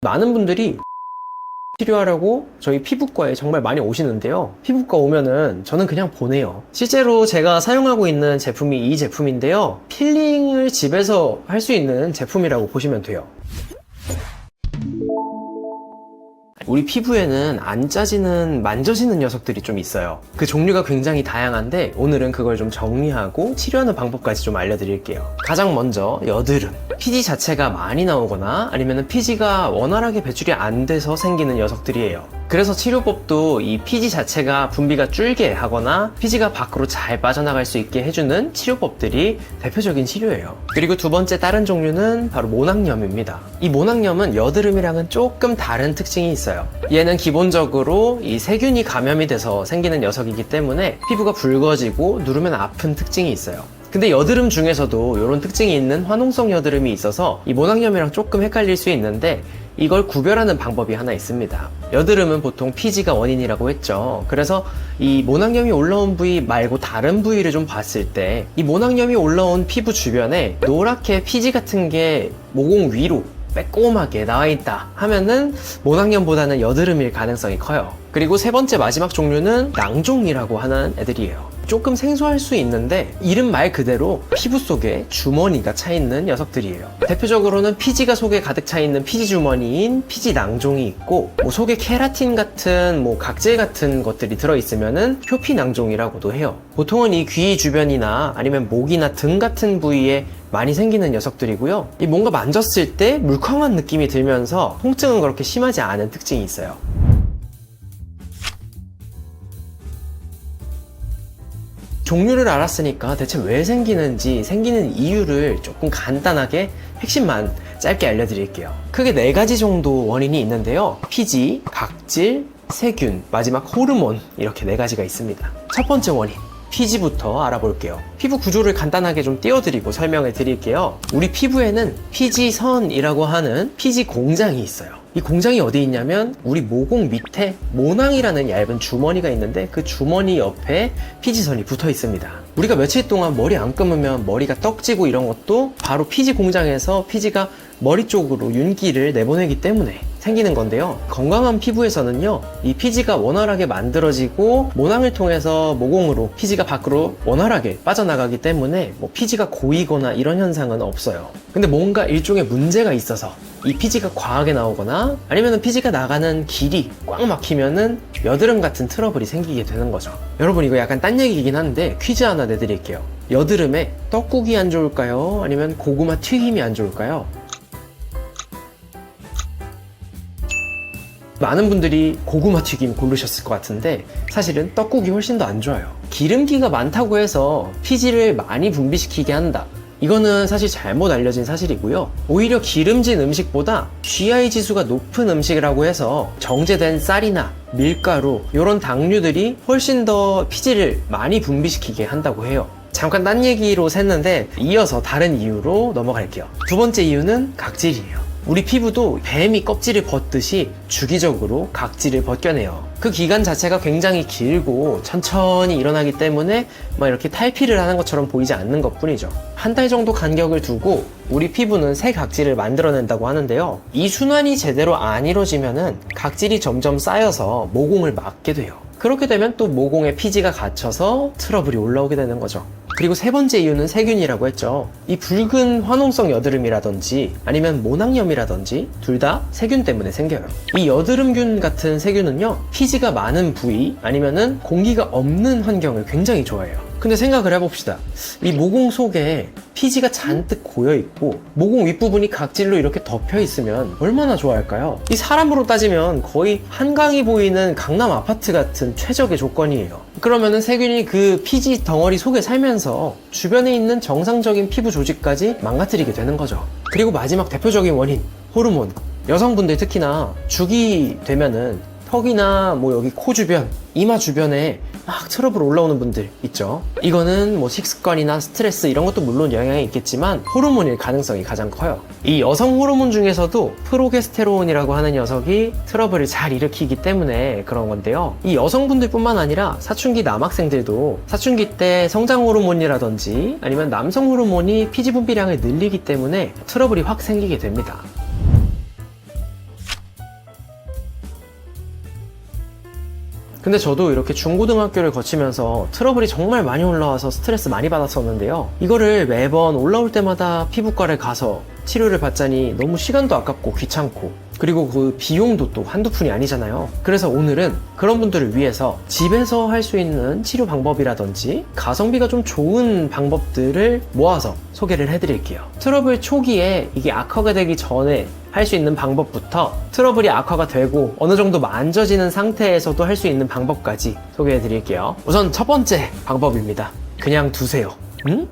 많은 분들이 치료하려고 저희 피부과에 정말 많이 오시는데요. 피부과 오면은 저는 그냥 보내요. 실제로 제가 사용하고 있는 제품이 이 제품인데요. 필링을 집에서 할 수 있는 제품이라고 보시면 돼요. 우리 피부에는 안 짜지는, 만져지는 녀석들이 좀 있어요. 그 종류가 굉장히 다양한데 오늘은 그걸 좀 정리하고 치료하는 방법까지 좀 알려드릴게요. 가장 먼저 여드름. 피지 자체가 많이 나오거나 아니면 피지가 원활하게 배출이 안 돼서 생기는 녀석들이에요. 그래서 치료법도 이 피지 자체가 분비가 줄게 하거나 피지가 밖으로 잘 빠져나갈 수 있게 해주는 치료법들이 대표적인 치료예요. 그리고 두 번째 다른 종류는 바로 모낭염입니다. 이 모낭염은 여드름이랑은 조금 다른 특징이 있어요. 얘는 기본적으로 이 세균이 감염이 돼서 생기는 녀석이기 때문에 피부가 붉어지고 누르면 아픈 특징이 있어요. 근데 여드름 중에서도 이런 특징이 있는 화농성 여드름이 있어서 이 모낭염이랑 조금 헷갈릴 수 있는데 이걸 구별하는 방법이 하나 있습니다. 여드름은 보통 피지가 원인이라고 했죠. 그래서 이 모낭염이 올라온 부위 말고 다른 부위를 좀 봤을 때 이 모낭염이 올라온 피부 주변에 노랗게 피지 같은 게 모공 위로 빼꼼하게 나와있다 하면은 모낭염보다는 여드름일 가능성이 커요. 그리고 세 번째 마지막 종류는 낭종이라고 하는 애들이에요. 조금 생소할 수 있는데 이름 말 그대로 피부 속에 주머니가 차있는 녀석들이에요. 대표적으로는 피지가 속에 가득 차있는 피지 주머니인 피지 낭종이 있고 속에 케라틴 같은 각질 같은 것들이 들어있으면은 표피 낭종이라고도 해요. 보통은 이 귀 주변이나 아니면 목이나 등 같은 부위에 많이 생기는 녀석들이고요. 이 뭔가 만졌을 때 물컹한 느낌이 들면서 통증은 그렇게 심하지 않은 특징이 있어요. 종류를 알았으니까 대체 왜 생기는지, 생기는 이유를 조금 간단하게 핵심만 짧게 알려드릴게요. 크게 4가지 정도 원인이 있는데요. 피지, 각질, 세균, 마지막 호르몬, 이렇게 4가지가 있습니다. 첫 번째 원인, 피지부터 알아볼게요. 피부 구조를 간단하게 좀 띄워드리고 설명을 드릴게요. 우리 피부에는 피지선이라고 하는 피지 공장이 있어요. 이 공장이 어디 있냐면 우리 모공 밑에 모낭이라는 얇은 주머니가 있는데 그 주머니 옆에 피지선이 붙어 있습니다. 우리가 며칠 동안 머리 안 감으면 머리가 떡지고 이런 것도 바로 피지 공장에서 피지가 머리 쪽으로 윤기를 내보내기 때문에 생기는 건데요. 건강한 피부에서는요, 이 피지가 원활하게 만들어지고 모낭을 통해서 모공으로 피지가 밖으로 원활하게 빠져나가기 때문에 피지가 고이거나 이런 현상은 없어요. 근데 뭔가 일종의 문제가 있어서 이 피지가 과하게 나오거나 아니면 피지가 나가는 길이 꽉 막히면은 여드름 같은 트러블이 생기게 되는 거죠. 여러분, 이거 약간 딴 얘기이긴 한데 퀴즈 하나 내드릴게요. 여드름에 떡국이 안 좋을까요? 아니면 고구마 튀김이 안 좋을까요? 많은 분들이 고구마 튀김 고르셨을 것 같은데 사실은 떡국이 훨씬 더 안 좋아요. 기름기가 많다고 해서 피지를 많이 분비시키게 한다, 이거는 사실 잘못 알려진 사실이고요. 오히려 기름진 음식보다 GI 지수가 높은 음식이라고 해서 정제된 쌀이나 밀가루 이런 당류들이 훨씬 더 피지를 많이 분비시키게 한다고 해요. 잠깐 딴 얘기로 샜는데 이어서 다른 이유로 넘어갈게요. 두 번째 이유는 각질이에요. 우리 피부도 뱀이 껍질을 벗듯이 주기적으로 각질을 벗겨내요. 그 기간 자체가 굉장히 길고 천천히 일어나기 때문에 이렇게 탈피를 하는 것처럼 보이지 않는 것 뿐이죠. 한 달 정도 간격을 두고 우리 피부는 새 각질을 만들어낸다고 하는데요. 이 순환이 제대로 안 이루어지면은 각질이 점점 쌓여서 모공을 막게 돼요. 그렇게 되면 또 모공에 피지가 갇혀서 트러블이 올라오게 되는 거죠. 그리고 세 번째 이유는 세균이라고 했죠. 이 붉은 화농성 여드름이라든지 아니면 모낭염이라든지 둘 다 세균 때문에 생겨요. 이 여드름균 같은 세균은요, 피지가 많은 부위 아니면은 공기가 없는 환경을 굉장히 좋아해요. 근데 생각을 해봅시다. 이 모공 속에 피지가 잔뜩 고여있고 모공 윗부분이 각질로 이렇게 덮여 있으면 얼마나 좋아할까요? 이 사람으로 따지면 거의 한강이 보이는 강남 아파트 같은 최적의 조건이에요. 그러면은 세균이 그 피지 덩어리 속에 살면서 주변에 있는 정상적인 피부 조직까지 망가뜨리게 되는 거죠. 그리고 마지막 대표적인 원인, 호르몬. 여성분들 특히나 주기 되면은 턱이나 여기 코 주변, 이마 주변에 막 트러블 올라오는 분들 있죠. 이거는 식습관이나 스트레스 이런 것도 물론 영향이 있겠지만 호르몬일 가능성이 가장 커요. 이 여성 호르몬 중에서도 프로게스테론이라고 하는 녀석이 트러블을 잘 일으키기 때문에 그런 건데요. 이 여성분들 뿐만 아니라 사춘기 남학생들도 사춘기 때 성장 호르몬이라든지 아니면 남성 호르몬이 피지 분비량을 늘리기 때문에 트러블이 확 생기게 됩니다. 근데 저도 이렇게 중고등학교를 거치면서 트러블이 정말 많이 올라와서 스트레스 많이 받았었는데요. 이거를 매번 올라올 때마다 피부과를 가서 치료를 받자니 너무 시간도 아깝고 귀찮고, 그리고 그 비용도 또 한두 푼이 아니잖아요. 그래서 오늘은 그런 분들을 위해서 집에서 할 수 있는 치료 방법이라든지 가성비가 좀 좋은 방법들을 모아서 소개를 해드릴게요. 트러블 초기에 이게 악화가 되기 전에 할 수 있는 방법부터 트러블이 악화가 되고 어느 정도 만져지는 상태에서도 할 수 있는 방법까지 소개해 드릴게요. 우선 첫 번째 방법입니다. 그냥 두세요. 응?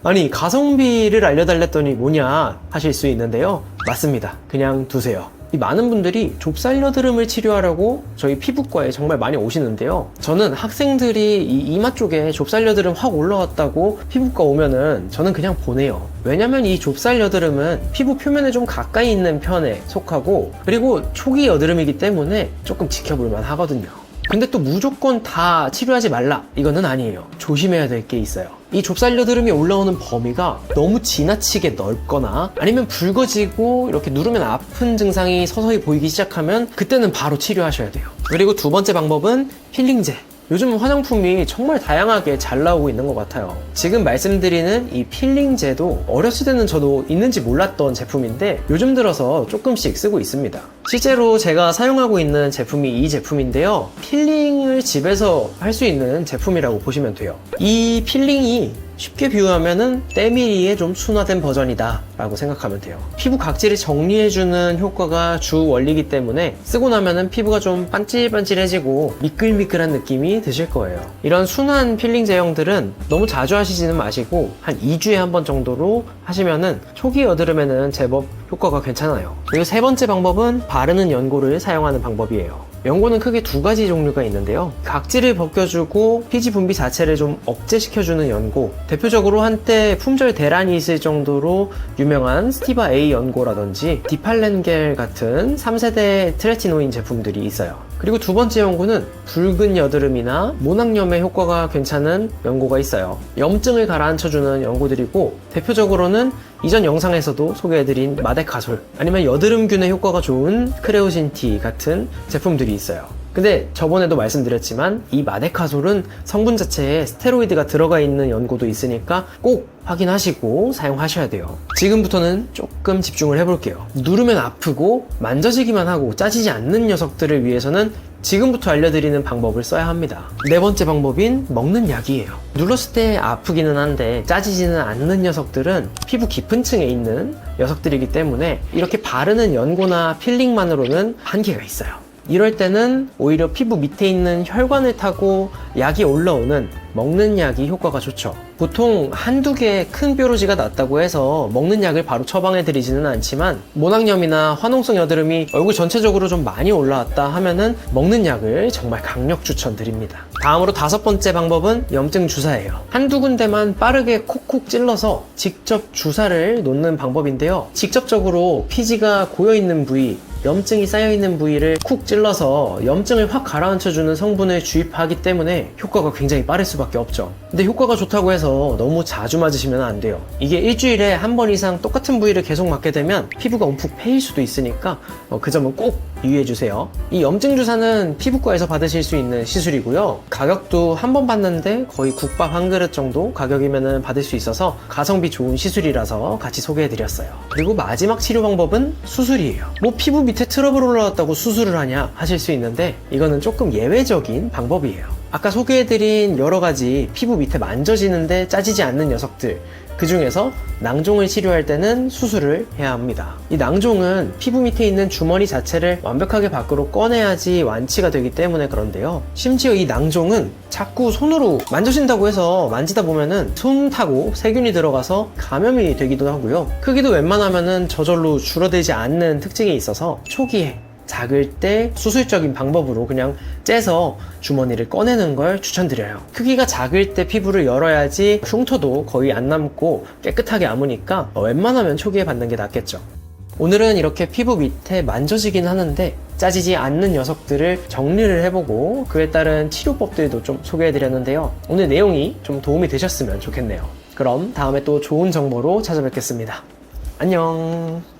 아니, 가성비를 알려달랬더니 뭐냐 하실 수 있는데요. 맞습니다. 그냥 두세요. 이 많은 분들이 좁쌀 여드름을 치료하려고 저희 피부과에 정말 많이 오시는데요. 저는 학생들이 이 이마 쪽에 좁쌀 여드름 확 올라왔다고 피부과 오면은 저는 그냥 보내요. 왜냐면 이 좁쌀 여드름은 피부 표면에 좀 가까이 있는 편에 속하고, 그리고 초기 여드름이기 때문에 조금 지켜볼만 하거든요. 근데 또 무조건 다 치료하지 말라, 이거는 아니에요. 조심해야 될 게 있어요. 이 좁쌀 여드름이 올라오는 범위가 너무 지나치게 넓거나 아니면 붉어지고 이렇게 누르면 아픈 증상이 서서히 보이기 시작하면 그때는 바로 치료하셔야 돼요. 그리고 두 번째 방법은 필링제. 요즘 화장품이 정말 다양하게 잘 나오고 있는 것 같아요. 지금 말씀드리는 이 필링제도 어렸을 때는 저도 있는지 몰랐던 제품인데 요즘 들어서 조금씩 쓰고 있습니다. 실제로 제가 사용하고 있는 제품이 이 제품인데요. 필링을 집에서 할 수 있는 제품이라고 보시면 돼요. 이 필링이 쉽게 비유하면은 때밀이의 좀 순화된 버전이다 라고 생각하면 돼요. 피부 각질을 정리해주는 효과가 주 원리이기 때문에 쓰고 나면은 피부가 좀 반질반질해지고 미끌미끌한 느낌이 드실 거예요. 이런 순한 필링 제형들은 너무 자주 하시지는 마시고 한 2주에 한 번 정도로 하시면은 초기 여드름에는 제법 효과가 괜찮아요. 그리고 세 번째 방법은 바르는 연고를 사용하는 방법이에요. 연고는 크게 두 가지 종류가 있는데요. 각질을 벗겨주고 피지 분비 자체를 좀 억제시켜주는 연고, 대표적으로 한때 품절 대란이 있을 정도로 유명한 스티바 A 연고라든지 디팔렌겔 같은 3세대 트레티노인 제품들이 있어요. 그리고 두 번째 연고는 붉은 여드름이나 모낭염에 효과가 괜찮은 연고가 있어요. 염증을 가라앉혀주는 연고들이고, 대표적으로는 이전 영상에서도 소개해드린 마데카솔, 아니면 여드름균에 효과가 좋은 크레오신티 같은 제품들이 있어요. 근데 저번에도 말씀드렸지만 이 마데카솔은 성분 자체에 스테로이드가 들어가 있는 연고도 있으니까 꼭 확인하시고 사용하셔야 돼요. 지금부터는 조금 집중을 해볼게요. 누르면 아프고 만져지기만 하고 짜지지 않는 녀석들을 위해서는 지금부터 알려드리는 방법을 써야 합니다. 네 번째 방법인 먹는 약이에요. 눌렀을 때 아프기는 한데 짜지지는 않는 녀석들은 피부 깊은 층에 있는 녀석들이기 때문에 이렇게 바르는 연고나 필링만으로는 한계가 있어요. 이럴 때는 오히려 피부 밑에 있는 혈관을 타고 약이 올라오는 먹는 약이 효과가 좋죠. 보통 한두 개의 큰 뾰루지가 났다고 해서 먹는 약을 바로 처방해 드리지는 않지만, 모낭염이나 화농성 여드름이 얼굴 전체적으로 좀 많이 올라왔다 하면은 먹는 약을 정말 강력 추천드립니다. 다음으로 다섯 번째 방법은 염증 주사예요. 한두 군데만 빠르게 콕콕 찔러서 직접 주사를 놓는 방법인데요. 직접적으로 피지가 고여있는 부위, 염증이 쌓여있는 부위를 쿡 찔러서 염증을 확 가라앉혀주는 성분을 주입하기 때문에 효과가 굉장히 빠를 수밖에 없죠. 근데 효과가 좋다고 해서 너무 자주 맞으시면 안 돼요. 이게 일주일에 한 번 이상 똑같은 부위를 계속 맞게 되면 피부가 움푹 패일 수도 있으니까 그 점은 꼭 유의해주세요. 이 염증 주사는 피부과에서 받으실 수 있는 시술이고요. 가격도 한 번 받는데 거의 국밥 한 그릇 정도 가격이면 받을 수 있어서 가성비 좋은 시술이라서 같이 소개해드렸어요. 그리고 마지막 치료 방법은 수술이에요. 뭐 피부 밑에 트러블 올라왔다고 수술을 하냐 하실 수 있는데, 이거는 조금 예외적인 방법이에요. 아까 소개해드린 여러가지 피부 밑에 만져지는데 짜지지 않는 녀석들, 그 중에서 낭종을 치료할 때는 수술을 해야 합니다. 이 낭종은 피부 밑에 있는 주머니 자체를 완벽하게 밖으로 꺼내야지 완치가 되기 때문에 그런데요. 심지어 이 낭종은 자꾸 손으로 만져진다고 해서 만지다 보면은 손 타고 세균이 들어가서 감염이 되기도 하고요. 크기도 웬만하면은 저절로 줄어들지 않는 특징이 있어서 초기에 작을 때 수술적인 방법으로 그냥 째서 주머니를 꺼내는 걸 추천드려요. 크기가 작을 때 피부를 열어야지 흉터도 거의 안 남고 깨끗하게 아무니까 웬만하면 초기에 받는 게 낫겠죠. 오늘은 이렇게 피부 밑에 만져지긴 하는데 짜지지 않는 녀석들을 정리를 해보고 그에 따른 치료법들도 좀 소개해드렸는데요. 오늘 내용이 좀 도움이 되셨으면 좋겠네요. 그럼 다음에 또 좋은 정보로 찾아뵙겠습니다. 안녕.